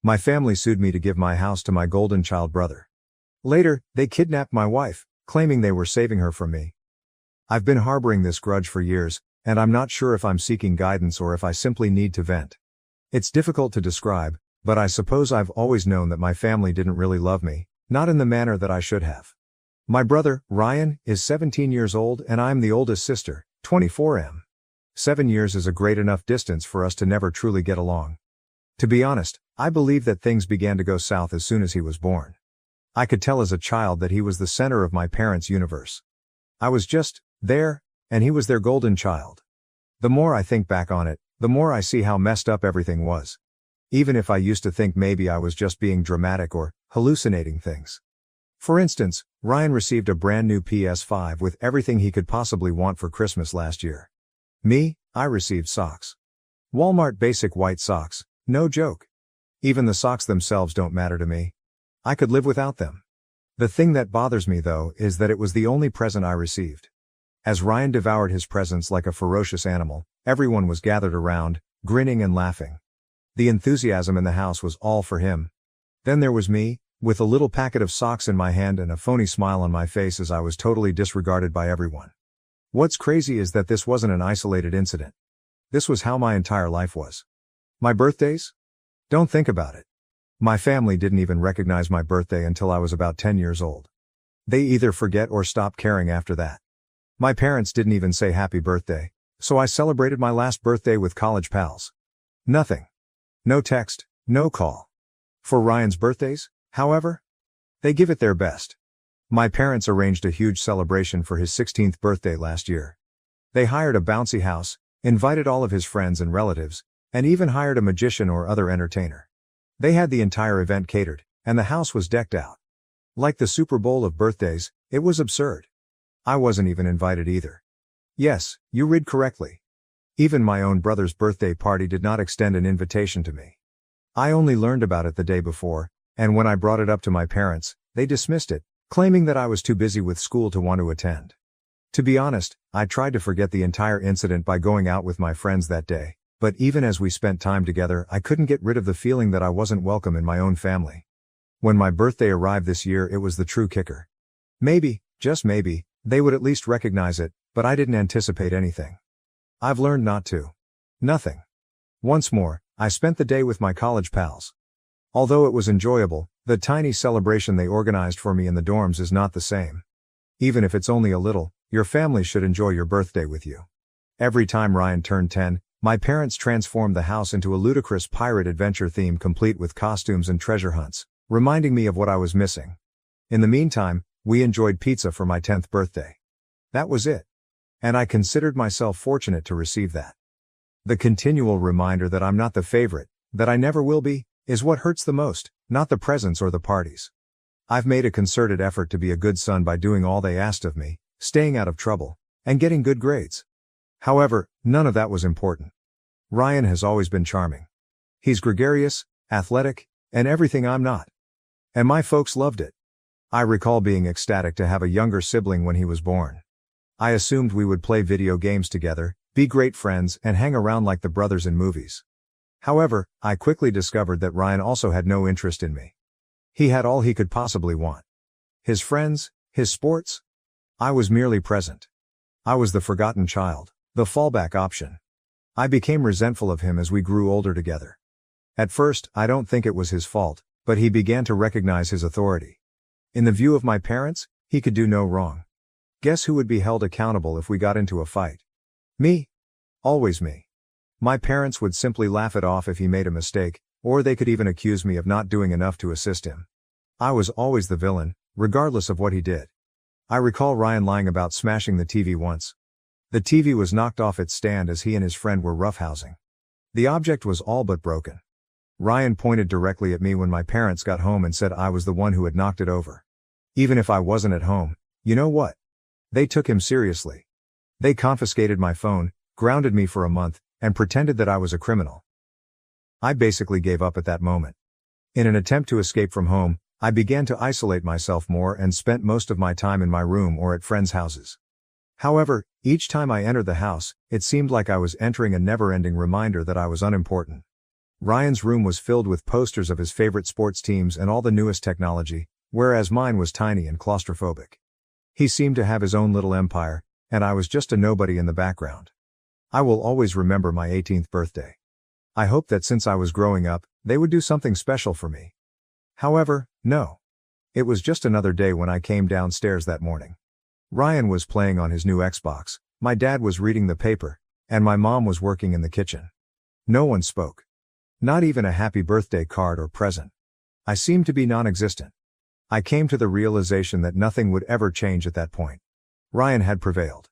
My family sued me to give my house to my golden child brother. Later, they kidnapped my wife, claiming they were saving her from me. I've been harboring this grudge for years, and I'm not sure if I'm seeking guidance or if I simply need to vent. It's difficult to describe, but I suppose I've always known that my family didn't really love me, not in the manner that I should have. My brother, Ryan, is 17 years old and I'm the oldest sister, 24. 7 years is a great enough distance for us to never truly get along. To be honest, I believe that things began to go south as soon as he was born. I could tell as a child that he was the center of my parents' universe. I was just there, and he was their golden child. The more I think back on it, the more I see how messed up everything was. Even if I used to think maybe I was just being dramatic or hallucinating things. For instance, Ryan received a brand new PS5 with everything he could possibly want for Christmas last year. Me, I received socks. Walmart basic white socks, no joke. Even the socks themselves don't matter to me. I could live without them. The thing that bothers me though is that it was the only present I received. As Ryan devoured his presents like a ferocious animal, everyone was gathered around, grinning and laughing. The enthusiasm in the house was all for him. Then there was me, with a little packet of socks in my hand and a phony smile on my face as I was totally disregarded by everyone. What's crazy is that this wasn't an isolated incident. This was how my entire life was. My birthdays? Don't think about it. My family didn't even recognize my birthday until I was about 10 years old. They either forget or stop caring after that. My parents didn't even say happy birthday, so I celebrated my last birthday with college pals. Nothing. No text, no call. For Ryan's birthdays, however, they give it their best. My parents arranged a huge celebration for his 16th birthday last year. They hired a bouncy house, invited all of his friends and relatives, and even hired a magician or other entertainer. They had the entire event catered, and the house was decked out. Like the Super Bowl of birthdays, it was absurd. I wasn't even invited either. Yes, you read correctly. Even my own brother's birthday party did not extend an invitation to me. I only learned about it the day before, and when I brought it up to my parents, they dismissed it, claiming that I was too busy with school to want to attend. To be honest, I tried to forget the entire incident by going out with my friends that day, but even as we spent time together, I couldn't get rid of the feeling that I wasn't welcome in my own family. When my birthday arrived this year, it was the true kicker. Maybe, just maybe, they would at least recognize it, but I didn't anticipate anything. I've learned not to. Nothing. Once more, I spent the day with my college pals. Although it was enjoyable, the tiny celebration they organized for me in the dorms is not the same. Even if it's only a little, your family should enjoy your birthday with you. Every time Ryan turned 10, my parents transformed the house into a ludicrous pirate adventure theme complete with costumes and treasure hunts, reminding me of what I was missing. In the meantime, we enjoyed pizza for my 10th birthday. That was it. And I considered myself fortunate to receive that. The continual reminder that I'm not the favorite, that I never will be, is what hurts the most, not the presents or the parties. I've made a concerted effort to be a good son by doing all they asked of me, staying out of trouble, and getting good grades. However, none of that was important. Ryan has always been charming. He's gregarious, athletic, and everything I'm not. And my folks loved it. I recall being ecstatic to have a younger sibling when he was born. I assumed we would play video games together, be great friends, and hang around like the brothers in movies. However, I quickly discovered that Ryan also had no interest in me. He had all he could possibly want. His friends, his sports. I was merely present. I was the forgotten child, the fallback option. I became resentful of him as we grew older together. At first, I don't think it was his fault, but he began to recognize his authority. In the view of my parents, he could do no wrong. Guess who would be held accountable if we got into a fight? Me. Always me. My parents would simply laugh it off if he made a mistake, or they could even accuse me of not doing enough to assist him. I was always the villain, regardless of what he did. I recall Ryan lying about smashing the TV once. The TV was knocked off its stand as he and his friend were roughhousing. The object was all but broken. Ryan pointed directly at me when my parents got home and said I was the one who had knocked it over. Even if I wasn't at home, you know what? They took him seriously. They confiscated my phone, grounded me for a month, and pretended that I was a criminal. I basically gave up at that moment. In an attempt to escape from home, I began to isolate myself more and spent most of my time in my room or at friends' houses. However, each time I entered the house, it seemed like I was entering a never-ending reminder that I was unimportant. Ryan's room was filled with posters of his favorite sports teams and all the newest technology, whereas mine was tiny and claustrophobic. He seemed to have his own little empire, and I was just a nobody in the background. I will always remember my 18th birthday. I hoped that since I was growing up, they would do something special for me. However, no. It was just another day when I came downstairs that morning. Ryan was playing on his new Xbox, my dad was reading the paper, and my mom was working in the kitchen. No one spoke. Not even a happy birthday card or present. I seemed to be non-existent. I came to the realization that nothing would ever change at that point. Ryan had prevailed.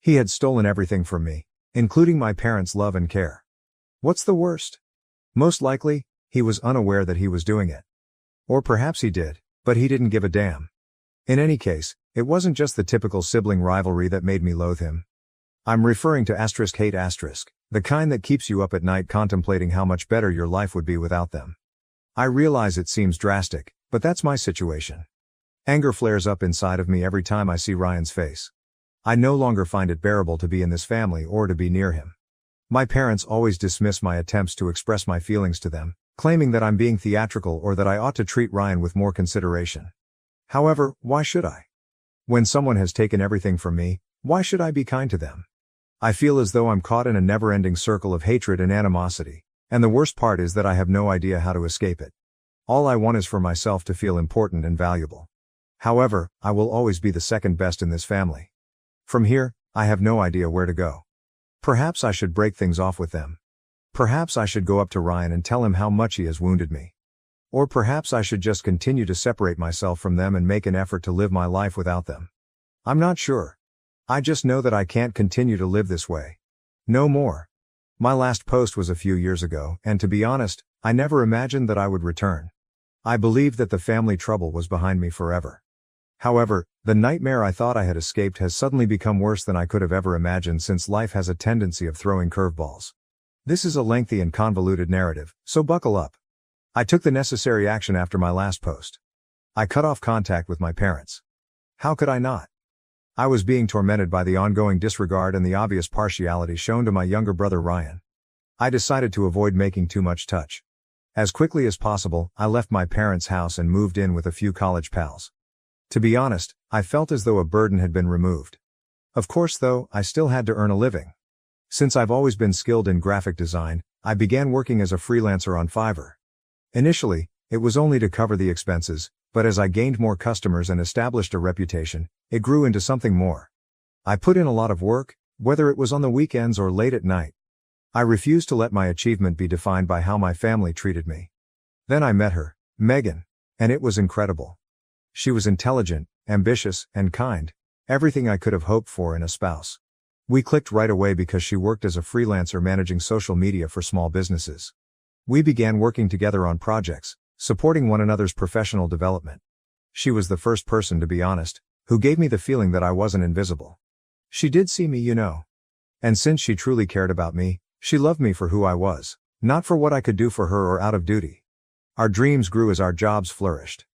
He had stolen everything from me, including my parents' love and care. What's the worst? Most likely, he was unaware that he was doing it. Or perhaps he did, but he didn't give a damn. In any case, it wasn't just the typical sibling rivalry that made me loathe him. I'm referring to *hate*, the kind that keeps you up at night contemplating how much better your life would be without them. I realize it seems drastic, but that's my situation. Anger flares up inside of me every time I see Ryan's face. I no longer find it bearable to be in this family or to be near him. My parents always dismiss my attempts to express my feelings to them, claiming that I'm being theatrical or that I ought to treat Ryan with more consideration. However, why should I? When someone has taken everything from me, why should I be kind to them? I feel as though I'm caught in a never-ending circle of hatred and animosity, and the worst part is that I have no idea how to escape it. All I want is for myself to feel important and valuable. However, I will always be the second best in this family. From here, I have no idea where to go. Perhaps I should break things off with them. Perhaps I should go up to Ryan and tell him how much he has wounded me. Or perhaps I should just continue to separate myself from them and make an effort to live my life without them. I'm not sure. I just know that I can't continue to live this way. No more. My last post was a few years ago, and to be honest, I never imagined that I would return. I believed that the family trouble was behind me forever. However, the nightmare I thought I had escaped has suddenly become worse than I could have ever imagined, since life has a tendency of throwing curveballs. This is a lengthy and convoluted narrative, so buckle up. I took the necessary action after my last post. I cut off contact with my parents. How could I not? I was being tormented by the ongoing disregard and the obvious partiality shown to my younger brother Ryan. I decided to avoid making too much touch. As quickly as possible, I left my parents' house and moved in with a few college pals. To be honest, I felt as though a burden had been removed. Of course though, I still had to earn a living. Since I've always been skilled in graphic design, I began working as a freelancer on Fiverr. Initially, it was only to cover the expenses, but as I gained more customers and established a reputation, it grew into something more. I put in a lot of work, whether it was on the weekends or late at night. I refused to let my achievement be defined by how my family treated me. Then I met her, Megan, and it was incredible. She was intelligent, ambitious, and kind, everything I could have hoped for in a spouse. We clicked right away because she worked as a freelancer managing social media for small businesses. We began working together on projects, supporting one another's professional development. She was the first person, to be honest, who gave me the feeling that I wasn't invisible. She did see me, you know. And since she truly cared about me, she loved me for who I was, not for what I could do for her or out of duty. Our dreams grew as our jobs flourished.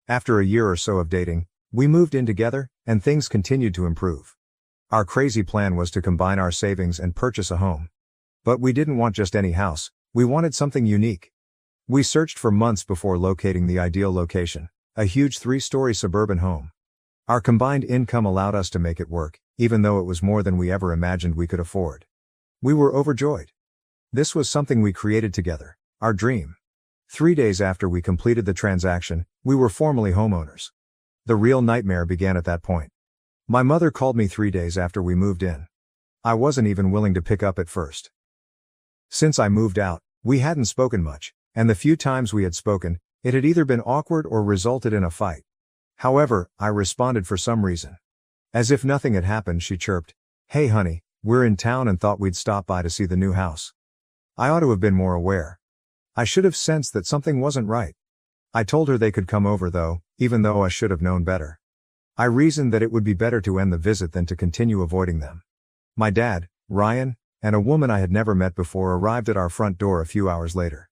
After a year or so of dating, we moved in together, and things continued to improve. Our crazy plan was to combine our savings and purchase a home. But we didn't want just any house, we wanted something unique. We searched for months before locating the ideal location, a huge 3-story suburban home. Our combined income allowed us to make it work, even though it was more than we ever imagined we could afford. We were overjoyed. This was something we created together, our dream. 3 days after we completed the transaction, we were formally homeowners. The real nightmare began at that point. My mother called me 3 days after we moved in. I wasn't even willing to pick up at first. Since I moved out, we hadn't spoken much, and the few times we had spoken, it had either been awkward or resulted in a fight. However, I responded for some reason. As if nothing had happened, she chirped, "Hey honey, we're in town and thought we'd stop by to see the new house." I ought to have been more aware. I should have sensed that something wasn't right. I told her they could come over though, even though I should have known better. I reasoned that it would be better to end the visit than to continue avoiding them. My dad, Ryan, and a woman I had never met before arrived at our front door a few hours later.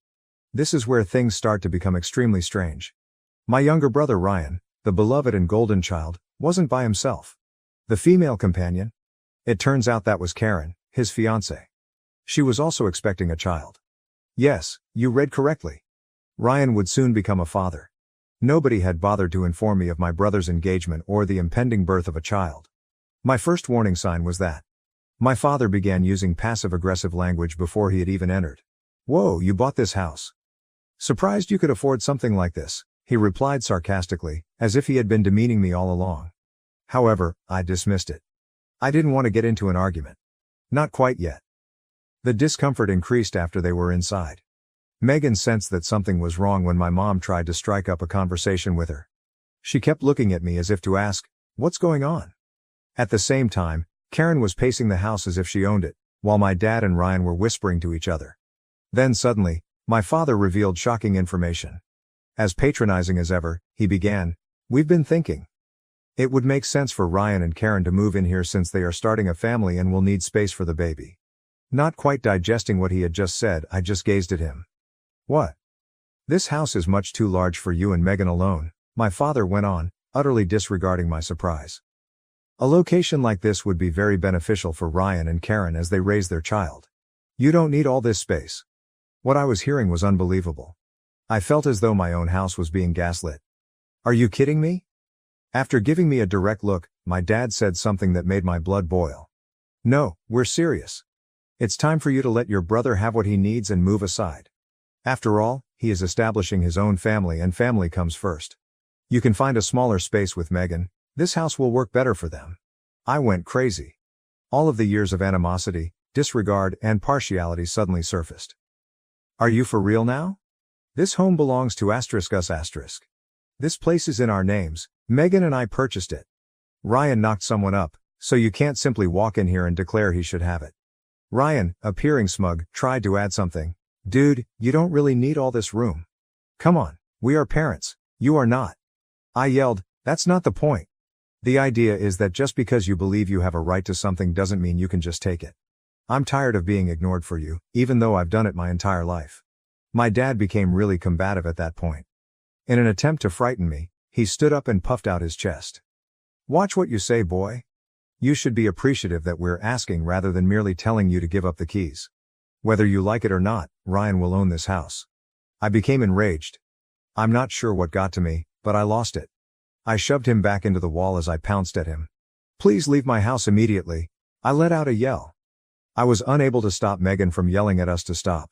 This is where things start to become extremely strange. My younger brother Ryan, the beloved and golden child, wasn't by himself. The female companion? It turns out that was Karen, his fiancée. She was also expecting a child. Yes, you read correctly. Ryan would soon become a father. Nobody had bothered to inform me of my brother's engagement or the impending birth of a child. My first warning sign was that my father began using passive-aggressive language before he had even entered. "Whoa, you bought this house. Surprised you could afford something like this," he replied sarcastically, as if he had been demeaning me all along. However, I dismissed it. I didn't want to get into an argument. Not quite yet. The discomfort increased after they were inside. Megan sensed that something was wrong when my mom tried to strike up a conversation with her. She kept looking at me as if to ask, "What's going on?" At the same time, Karen was pacing the house as if she owned it, while my dad and Ryan were whispering to each other. Then suddenly, my father revealed shocking information. As patronizing as ever, he began, "We've been thinking. It would make sense for Ryan and Karen to move in here since they are starting a family and will need space for the baby." Not quite digesting what he had just said, I just gazed at him. "What? This house is much too large for you and Megan alone," my father went on, utterly disregarding my surprise. "A location like this would be very beneficial for Ryan and Karen as they raise their child. You don't need all this space." What I was hearing was unbelievable. I felt as though my own house was being gaslit. "Are you kidding me?" After giving me a direct look, my dad said something that made my blood boil. "No, we're serious. It's time for you to let your brother have what he needs and move aside. After all, he is establishing his own family and family comes first. You can find a smaller space with Megan. This house will work better for them." I went crazy. All of the years of animosity, disregard, and partiality suddenly surfaced. "Are you for real now? This home belongs to *us*. This place is in our names. Megan and I purchased it. Ryan knocked someone up, so you can't simply walk in here and declare he should have it." Ryan, appearing smug, tried to add something. "Dude, you don't really need all this room. Come on, we are parents, you are not." I yelled, "That's not the point. The idea is that just because you believe you have a right to something doesn't mean you can just take it. I'm tired of being ignored for you, even though I've done it my entire life." My dad became really combative at that point. In an attempt to frighten me, he stood up and puffed out his chest. "Watch what you say, boy. You should be appreciative that we're asking rather than merely telling you to give up the keys. Whether you like it or not, Ryan will own this house." I became enraged. I'm not sure what got to me, but I lost it. I shoved him back into the wall as I pounced at him. "Please leave my house immediately." I let out a yell. I was unable to stop Megan from yelling at us to stop.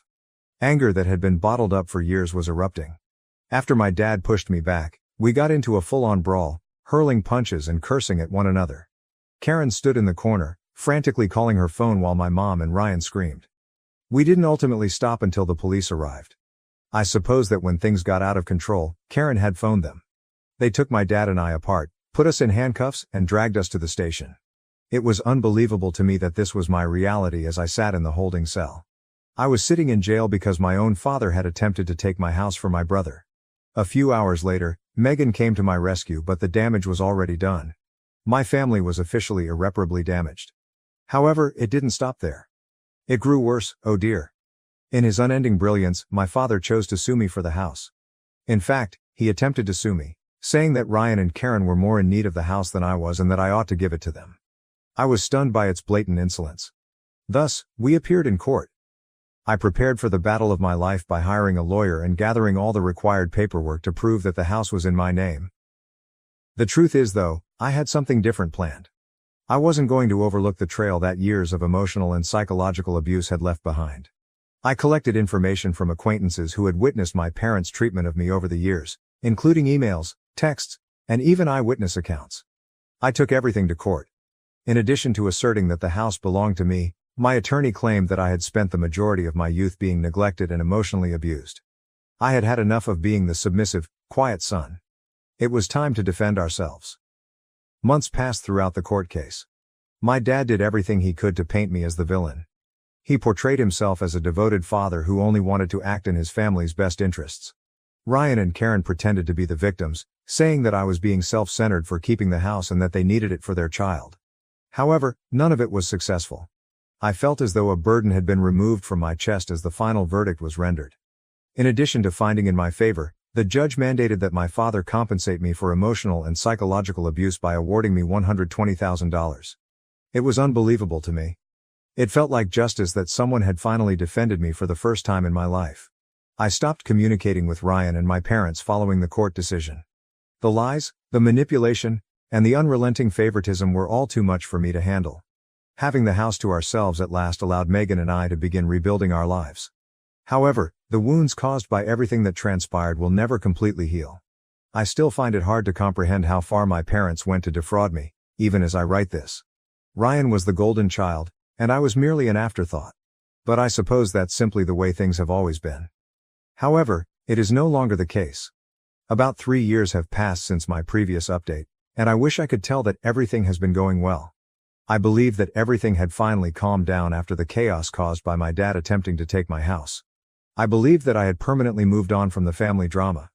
Anger that had been bottled up for years was erupting. After my dad pushed me back, we got into a full-on brawl, hurling punches and cursing at one another. Karen stood in the corner, frantically calling her phone while my mom and Ryan screamed. We didn't ultimately stop until the police arrived. I suppose that when things got out of control, Karen had phoned them. They took my dad and I apart, put us in handcuffs, and dragged us to the station. It was unbelievable to me that this was my reality as I sat in the holding cell. I was sitting in jail because my own father had attempted to take my house for my brother. A few hours later, Megan came to my rescue, but the damage was already done. My family was officially irreparably damaged. However, it didn't stop there. It grew worse, oh dear. In his unending brilliance, my father chose to sue me for the house. In fact, he attempted to sue me, saying that Ryan and Karen were more in need of the house than I was and that I ought to give it to them. I was stunned by its blatant insolence. Thus, we appeared in court. I prepared for the battle of my life by hiring a lawyer and gathering all the required paperwork to prove that the house was in my name. The truth is, though, I had something different planned. I wasn't going to overlook the trail that years of emotional and psychological abuse had left behind. I collected information from acquaintances who had witnessed my parents' treatment of me over the years, including emails, texts, and even eyewitness accounts. I took everything to court. In addition to asserting that the house belonged to me, my attorney claimed that I had spent the majority of my youth being neglected and emotionally abused. I had had enough of being the submissive, quiet son. It was time to defend ourselves. Months passed throughout the court case. My dad did everything he could to paint me as the villain. He portrayed himself as a devoted father who only wanted to act in his family's best interests. Ryan and Karen pretended to be the victims, saying that I was being self-centered for keeping the house and that they needed it for their child. However, none of it was successful. I felt as though a burden had been removed from my chest as the final verdict was rendered. In addition to finding in my favor, the judge mandated that my father compensate me for emotional and psychological abuse by awarding me $120,000. It was unbelievable to me. It felt like justice that someone had finally defended me for the first time in my life. I stopped communicating with Ryan and my parents following the court decision. The lies, the manipulation, and the unrelenting favoritism were all too much for me to handle. Having the house to ourselves at last allowed Megan and I to begin rebuilding our lives. However, the wounds caused by everything that transpired will never completely heal. I still find it hard to comprehend how far my parents went to defraud me, even as I write this. Ryan was the golden child, and I was merely an afterthought. But I suppose that's simply the way things have always been. However, it is no longer the case. About 3 years have passed since my previous update, and I wish I could tell that everything has been going well. I believe that everything had finally calmed down after the chaos caused by my dad attempting to take my house. I believed that I had permanently moved on from the family drama.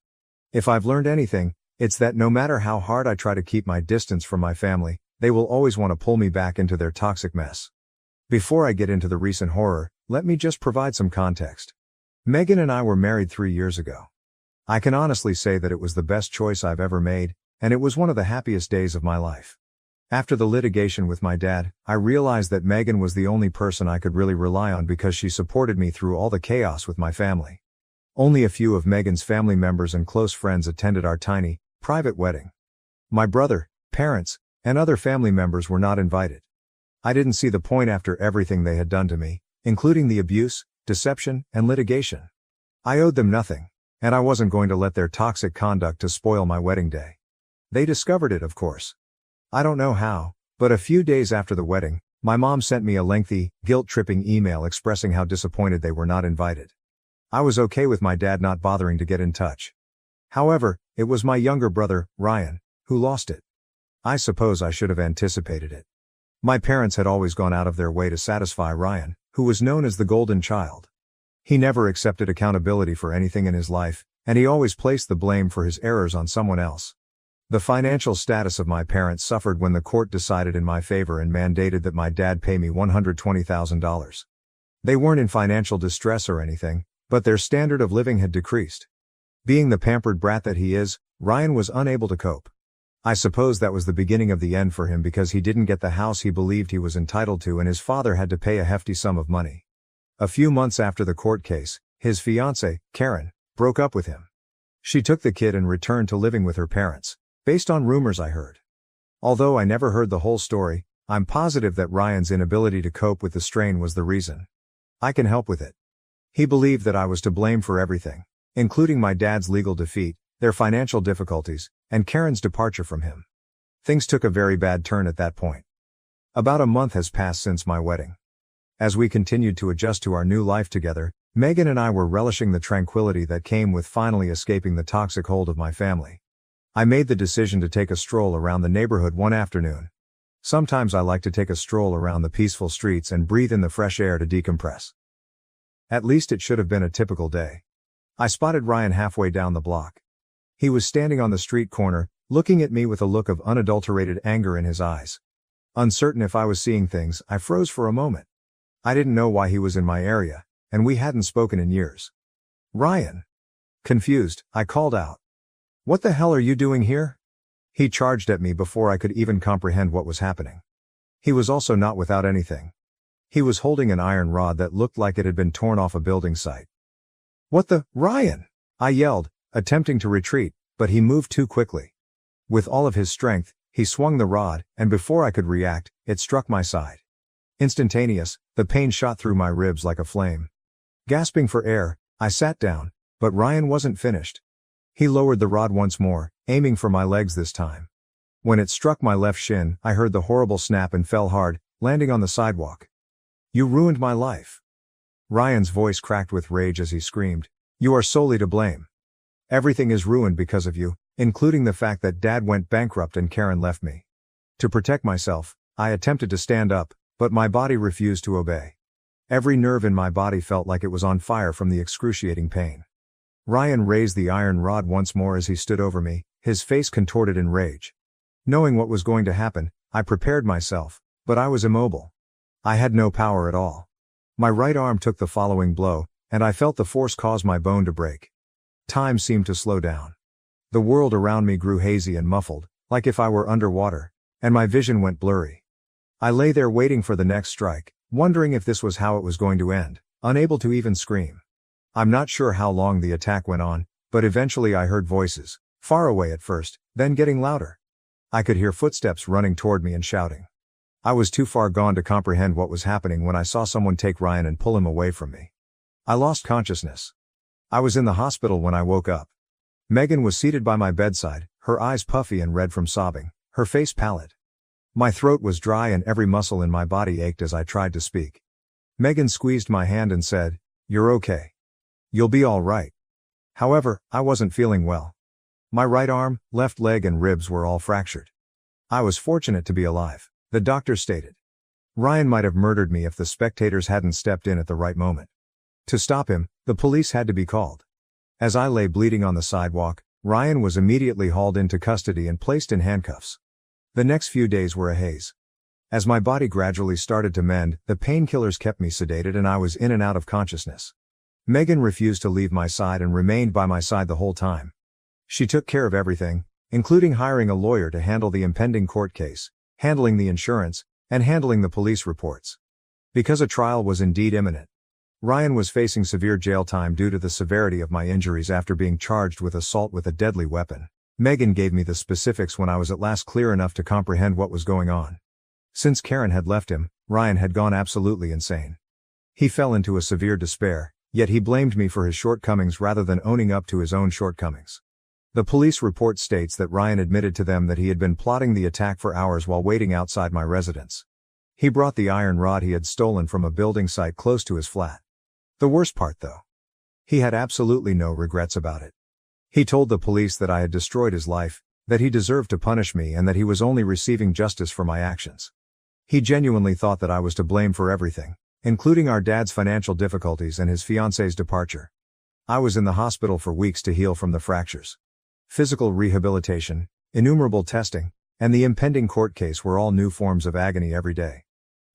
If I've learned anything, it's that no matter how hard I try to keep my distance from my family, they will always want to pull me back into their toxic mess. Before I get into the recent horror, let me just provide some context. Megan and I were married 3 years ago. I can honestly say that it was the best choice I've ever made, and it was one of the happiest days of my life. After the litigation with my dad, I realized that Megan was the only person I could really rely on because she supported me through all the chaos with my family. Only a few of Megan's family members and close friends attended our tiny, private wedding. My brother, parents, and other family members were not invited. I didn't see the point after everything they had done to me, including the abuse, deception, and litigation. I owed them nothing, and I wasn't going to let their toxic conduct to spoil my wedding day. They discovered it, of course. I don't know how, but a few days after the wedding, my mom sent me a lengthy, guilt-tripping email expressing how disappointed they were not invited. I was okay with my dad not bothering to get in touch. However, it was my younger brother, Ryan, who lost it. I suppose I should have anticipated it. My parents had always gone out of their way to satisfy Ryan, who was known as the golden child. He never accepted accountability for anything in his life, and he always placed the blame for his errors on someone else. The financial status of my parents suffered when the court decided in my favor and mandated that my dad pay me $120,000. They weren't in financial distress or anything, but their standard of living had decreased. Being the pampered brat that he is, Ryan was unable to cope. I suppose that was the beginning of the end for him because he didn't get the house he believed he was entitled to and his father had to pay a hefty sum of money. A few months after the court case, his fiancée, Karen, broke up with him. She took the kid and returned to living with her parents, based on rumors I heard. Although I never heard the whole story, I'm positive that Ryan's inability to cope with the strain was the reason. I can help with it. He believed that I was to blame for everything, including my dad's legal defeat, their financial difficulties, and Karen's departure from him. Things took a very bad turn at that point. About a month has passed since my wedding. As we continued to adjust to our new life together, Megan and I were relishing the tranquility that came with finally escaping the toxic hold of my family. I made the decision to take a stroll around the neighborhood one afternoon. Sometimes I like to take a stroll around the peaceful streets and breathe in the fresh air to decompress. At least it should have been a typical day. I spotted Ryan halfway down the block. He was standing on the street corner, looking at me with a look of unadulterated anger in his eyes. Uncertain if I was seeing things, I froze for a moment. I didn't know why he was in my area, and we hadn't spoken in years. "Ryan!" Confused, I called out. "What the hell are you doing here?" He charged at me before I could even comprehend what was happening. He was also not without anything. He was holding an iron rod that looked like it had been torn off a building site. "What the, Ryan?" I yelled, attempting to retreat, but he moved too quickly. With all of his strength, he swung the rod, and before I could react, it struck my side. Instantaneous, the pain shot through my ribs like a flame. Gasping for air, I sat down, but Ryan wasn't finished. He lowered the rod once more, aiming for my legs this time. When it struck my left shin, I heard the horrible snap and fell hard, landing on the sidewalk. "You ruined my life." Ryan's voice cracked with rage as he screamed, "You are solely to blame. Everything is ruined because of you, including the fact that Dad went bankrupt and Karen left me." To protect myself, I attempted to stand up, but my body refused to obey. Every nerve in my body felt like it was on fire from the excruciating pain. Ryan raised the iron rod once more as he stood over me, his face contorted in rage. Knowing what was going to happen, I prepared myself, but I was immobile. I had no power at all. My right arm took the following blow, and I felt the force cause my bone to break. Time seemed to slow down. The world around me grew hazy and muffled, like if I were underwater, and my vision went blurry. I lay there waiting for the next strike, wondering if this was how it was going to end, unable to even scream. I'm not sure how long the attack went on, but eventually I heard voices, far away at first, then getting louder. I could hear footsteps running toward me and shouting. I was too far gone to comprehend what was happening when I saw someone take Ryan and pull him away from me. I lost consciousness. I was in the hospital when I woke up. Megan was seated by my bedside, her eyes puffy and red from sobbing, her face pallid. My throat was dry and every muscle in my body ached as I tried to speak. Megan squeezed my hand and said, "You're okay. You'll be all right." However, I wasn't feeling well. My right arm, left leg and ribs were all fractured. I was fortunate to be alive, the doctor stated. Ryan might have murdered me if the spectators hadn't stepped in at the right moment. To stop him, the police had to be called. As I lay bleeding on the sidewalk, Ryan was immediately hauled into custody and placed in handcuffs. The next few days were a haze. As my body gradually started to mend, the painkillers kept me sedated and I was in and out of consciousness. Megan refused to leave my side and remained by my side the whole time. She took care of everything, including hiring a lawyer to handle the impending court case, handling the insurance, and handling the police reports. Because a trial was indeed imminent. Ryan was facing severe jail time due to the severity of my injuries after being charged with assault with a deadly weapon. Megan gave me the specifics when I was at last clear enough to comprehend what was going on. Since Karen had left him, Ryan had gone absolutely insane. He fell into a severe despair, yet he blamed me for his shortcomings rather than owning up to his own shortcomings. The police report states that Ryan admitted to them that he had been plotting the attack for hours while waiting outside my residence. He brought the iron rod he had stolen from a building site close to his flat. The worst part though. He had absolutely no regrets about it. He told the police that I had destroyed his life, that he deserved to punish me and that he was only receiving justice for my actions. He genuinely thought that I was to blame for everything, including our dad's financial difficulties and his fiance's departure. I was in the hospital for weeks to heal from the fractures. Physical rehabilitation, innumerable testing, and the impending court case were all new forms of agony every day.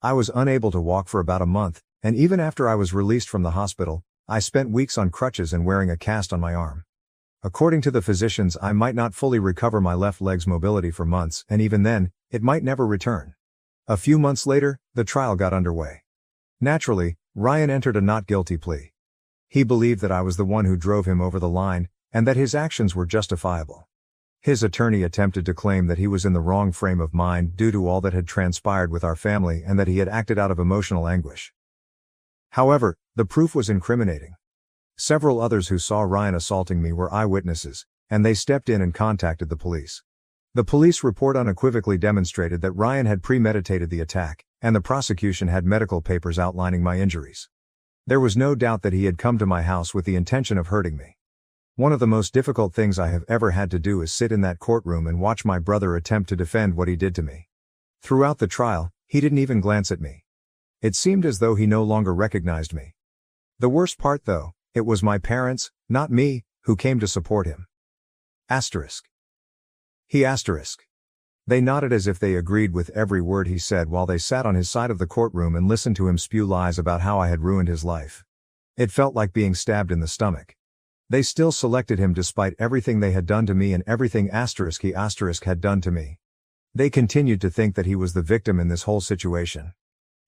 I was unable to walk for about a month, and even after I was released from the hospital, I spent weeks on crutches and wearing a cast on my arm. According to the physicians, I might not fully recover my left leg's mobility for months, and even then, it might never return. A few months later, the trial got underway. Naturally, Ryan entered a not guilty plea. He believed that I was the one who drove him over the line, and that his actions were justifiable. His attorney attempted to claim that he was in the wrong frame of mind due to all that had transpired with our family and that he had acted out of emotional anguish. However, the proof was incriminating. Several others who saw Ryan assaulting me were eyewitnesses, and they stepped in and contacted the police. The police report unequivocally demonstrated that Ryan had premeditated the attack, and the prosecution had medical papers outlining my injuries. There was no doubt that he had come to my house with the intention of hurting me. One of the most difficult things I have ever had to do is sit in that courtroom and watch my brother attempt to defend what he did to me. Throughout the trial, he didn't even glance at me. It seemed as though he no longer recognized me. The worst part though, it was my parents, not me, who came to support him. They nodded as if they agreed with every word he said while they sat on his side of the courtroom and listened to him spew lies about how I had ruined his life. It felt like being stabbed in the stomach. They still selected him despite everything they had done to me and everything he had done to me. They continued to think that he was the victim in this whole situation.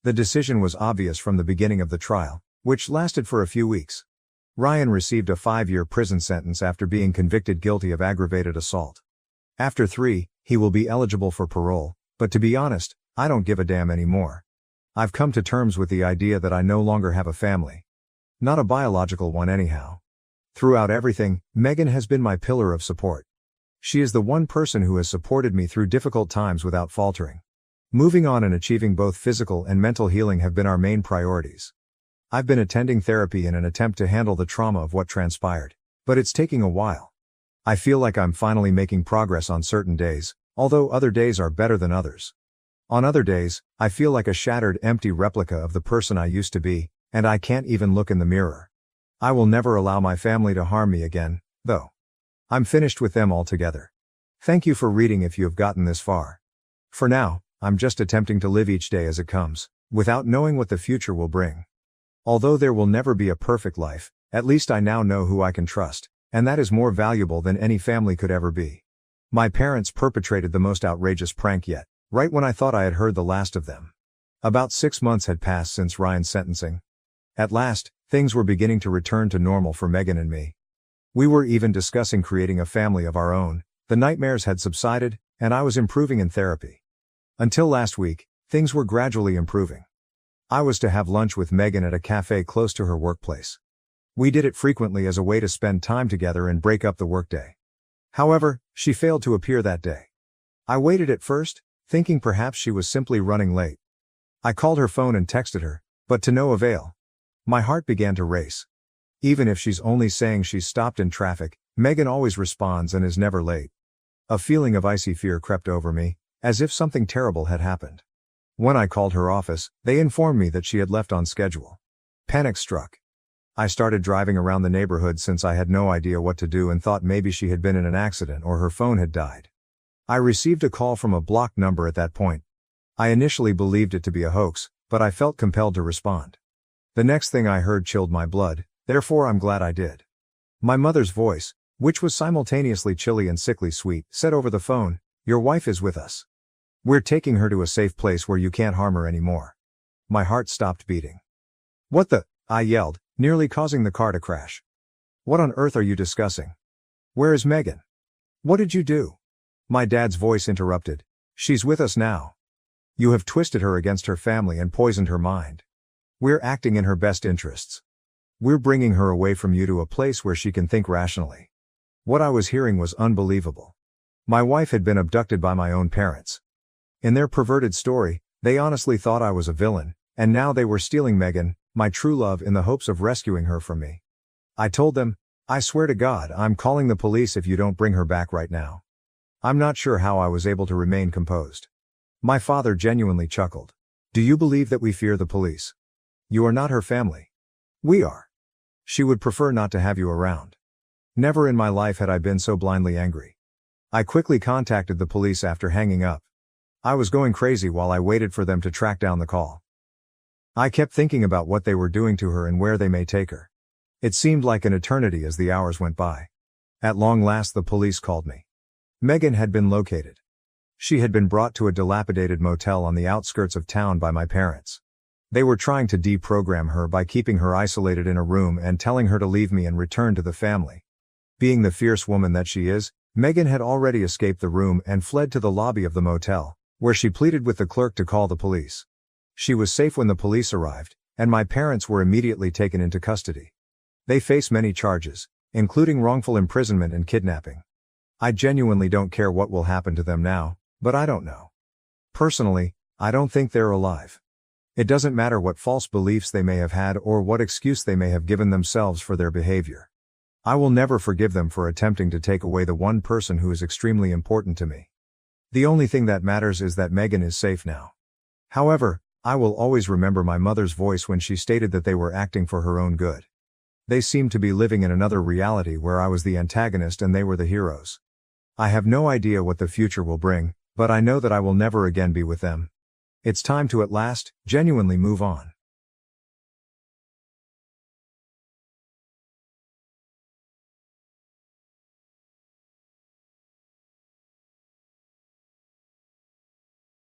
The decision was obvious from the beginning of the trial, which lasted for a few weeks. Ryan received a 5-year prison sentence after being convicted guilty of aggravated assault. After 3, he will be eligible for parole, but to be honest, I don't give a damn anymore. I've come to terms with the idea that I no longer have a family. Not a biological one anyhow. Throughout everything, Megan has been my pillar of support. She is the one person who has supported me through difficult times without faltering. Moving on and achieving both physical and mental healing have been our main priorities. I've been attending therapy in an attempt to handle the trauma of what transpired, but it's taking a while. I feel like I'm finally making progress on certain days, although other days are better than others. On other days, I feel like a shattered, empty replica of the person I used to be, and I can't even look in the mirror. I will never allow my family to harm me again, though. I'm finished with them altogether. Thank you for reading if you have gotten this far. For now, I'm just attempting to live each day as it comes, without knowing what the future will bring. Although there will never be a perfect life, at least I now know who I can trust, and that is more valuable than any family could ever be. My parents perpetrated the most outrageous prank yet, right when I thought I had heard the last of them. About 6 months had passed since Ryan's sentencing. At last, things were beginning to return to normal for Megan and me. We were even discussing creating a family of our own, the nightmares had subsided, and I was improving in therapy. Until last week, things were gradually improving. I was to have lunch with Megan at a cafe close to her workplace. We did it frequently as a way to spend time together and break up the workday. However, she failed to appear that day. I waited at first, thinking perhaps she was simply running late. I called her phone and texted her, but to no avail. My heart began to race. Even if she's only saying she's stopped in traffic, Megan always responds and is never late. A feeling of icy fear crept over me, as if something terrible had happened. When I called her office, they informed me that she had left on schedule. Panic struck. I started driving around the neighborhood since I had no idea what to do and thought maybe she had been in an accident or her phone had died. I received a call from a blocked number at that point. I initially believed it to be a hoax, but I felt compelled to respond. The next thing I heard chilled my blood, therefore I'm glad I did. My mother's voice, which was simultaneously chilly and sickly sweet, said over the phone, "Your wife is with us. We're taking her to a safe place where you can't harm her anymore." My heart stopped beating. "What the?" I yelled, nearly causing the car to crash. "What on earth are you discussing? Where is Megan? What did you do?" My dad's voice interrupted. "She's with us now. You have twisted her against her family and poisoned her mind. We're acting in her best interests. We're bringing her away from you to a place where she can think rationally." What I was hearing was unbelievable. My wife had been abducted by my own parents. In their perverted story, they honestly thought I was a villain, and now they were stealing Megan, my true love, in the hopes of rescuing her from me. I told them, "I swear to God, I'm calling the police if you don't bring her back right now." I'm not sure how I was able to remain composed. My father genuinely chuckled. "Do you believe that we fear the police? You are not her family. We are. She would prefer not to have you around." Never in my life had I been so blindly angry. I quickly contacted the police after hanging up. I was going crazy while I waited for them to track down the call. I kept thinking about what they were doing to her and where they may take her. It seemed like an eternity as the hours went by. At long last the police called me. Megan had been located. She had been brought to a dilapidated motel on the outskirts of town by my parents. They were trying to deprogram her by keeping her isolated in a room and telling her to leave me and return to the family. Being the fierce woman that she is, Megan had already escaped the room and fled to the lobby of the motel, where she pleaded with the clerk to call the police. She was safe when the police arrived, and my parents were immediately taken into custody. They face many charges, including wrongful imprisonment and kidnapping. I genuinely don't care what will happen to them now, but I don't know. Personally, I don't think they're alive. It doesn't matter what false beliefs they may have had or what excuse they may have given themselves for their behavior. I will never forgive them for attempting to take away the one person who is extremely important to me. The only thing that matters is that Megan is safe now. However, I will always remember my mother's voice when she stated that they were acting for her own good. They seemed to be living in another reality where I was the antagonist and they were the heroes. I have no idea what the future will bring, but I know that I will never again be with them. It's time to at last, genuinely move on.